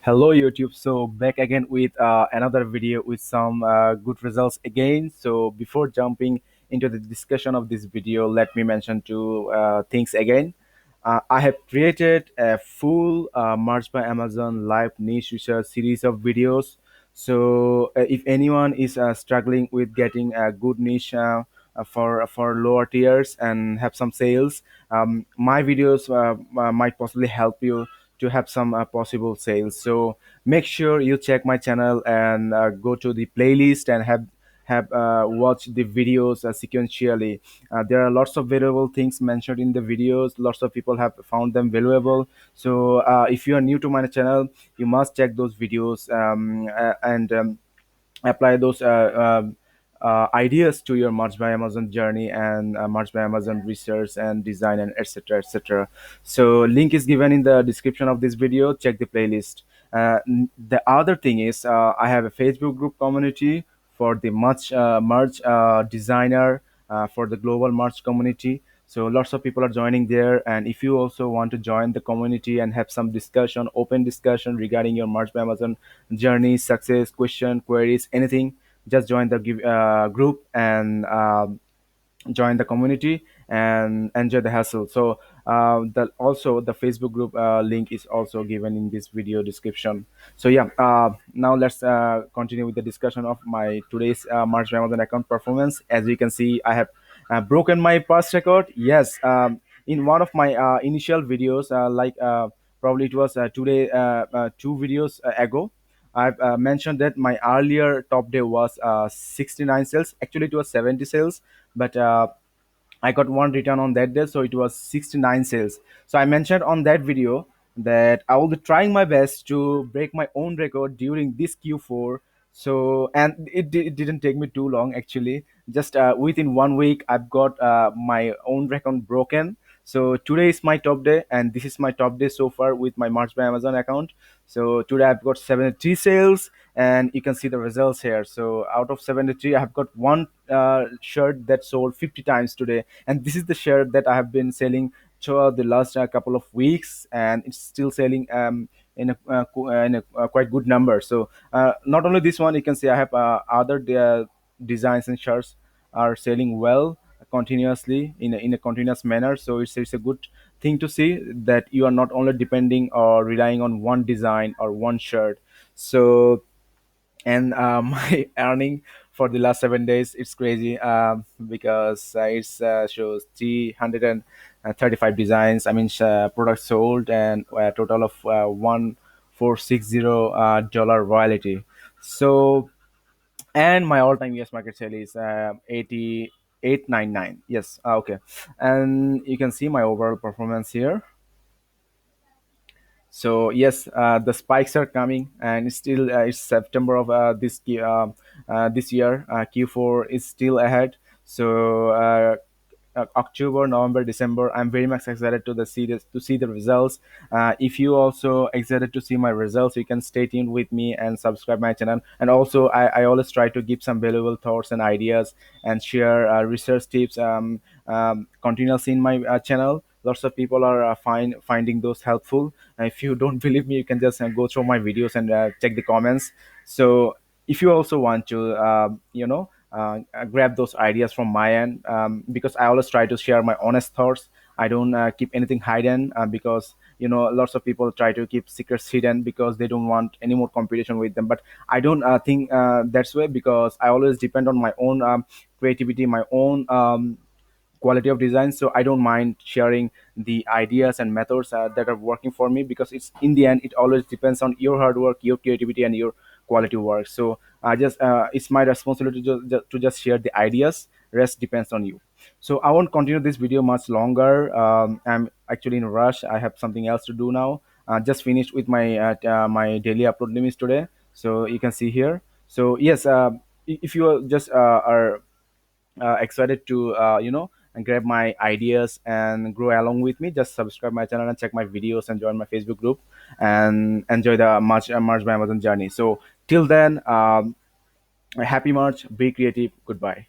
Hello YouTube. So back again with another video with some good results again. So before jumping into the discussion of this video, let me mention two things again. I have created a full March by Amazon live niche research series of videos. So if anyone is struggling with getting a good niche for lower tiers and have some sales, my videos might possibly help you to have some possible sales. So make sure you check my channel and go to the playlist and have watch the videos sequentially. There are lots of valuable things mentioned in the videos. Lots of people have found them valuable. So if you are new to my channel, you must check those videos and apply those ideas to your March by Amazon journey and March by Amazon research and design and etc. etc. So link is given in the description of this video. Check the playlist. The other thing is I have a Facebook group community for the March designer for the global March community. So lots of people are joining there, and if you also want to join the community and have some discussion, open discussion regarding your March by Amazon journey, success, question, queries, anything, just join the group and join the community and enjoy the hassle. So the Facebook group link is also given in this video description. So yeah, now let's continue with the discussion of my today's March by Amazon account performance. As you can see, I have broken my past record. Yes, in one of my initial videos, probably it was today, two videos ago, I've mentioned that my earlier top day was 69 sales. Actually, it was 70 sales, but I got one return on that day, so it was 69 sales. So I mentioned on that video that I will be trying my best to break my own record during this Q4. So, and it didn't take me too long actually. Just within 1 week, I've got my own record broken. So today is my top day, and this is my top day so far with my March by Amazon account. So today I've got 73 sales, and you can see the results here. So out of 73, I've got one shirt that sold 50 times today, and this is the shirt that I have been selling throughout the last couple of weeks, and it's still selling in a quite good number. So not only this one, you can see I have other designs and shirts are selling well continuously in a continuous manner. So it's a good thing to see that you are not only depending or relying on one design or one shirt. So and my earning for the last 7 days, it's crazy, because it's shows 335 designs, I mean products sold, and a total of 1460 dollar royalty. So and my all-time US market sale is 88.99. Yes, okay. And you can see my overall performance here. So yes, the spikes are coming, and it's still it's September of this year. Q4 is still ahead. So October, November, December, I'm very much excited to see the results. If you also excited to see my results, you can stay tuned with me and subscribe my channel. And also, I always try to give some valuable thoughts and ideas and share research tips continuously in my channel. Lots of people are finding those helpful. If you don't believe me, you can just go through my videos and check the comments. So if you also want to grab those ideas from my end, because I always try to share my honest thoughts. I don't keep anything hidden, because lots of people try to keep secrets hidden because they don't want any more competition with them. But I don't think that's way, because I always depend on my own creativity, my own quality of design. So I don't mind sharing the ideas and methods that are working for me, because it's in the end it always depends on your hard work, your creativity, and your quality work. So I just it's my responsibility to just share the ideas. Rest depends on you. So I won't continue this video much longer. I'm actually in a rush. I have something else to do now. Just finished with my daily upload limits today, so you can see here. So yes, if you are just are excited to and grab my ideas and grow along with me, just subscribe my channel and check my videos and join my Facebook group and enjoy the March by Amazon journey. So till then, happy March, be creative, goodbye.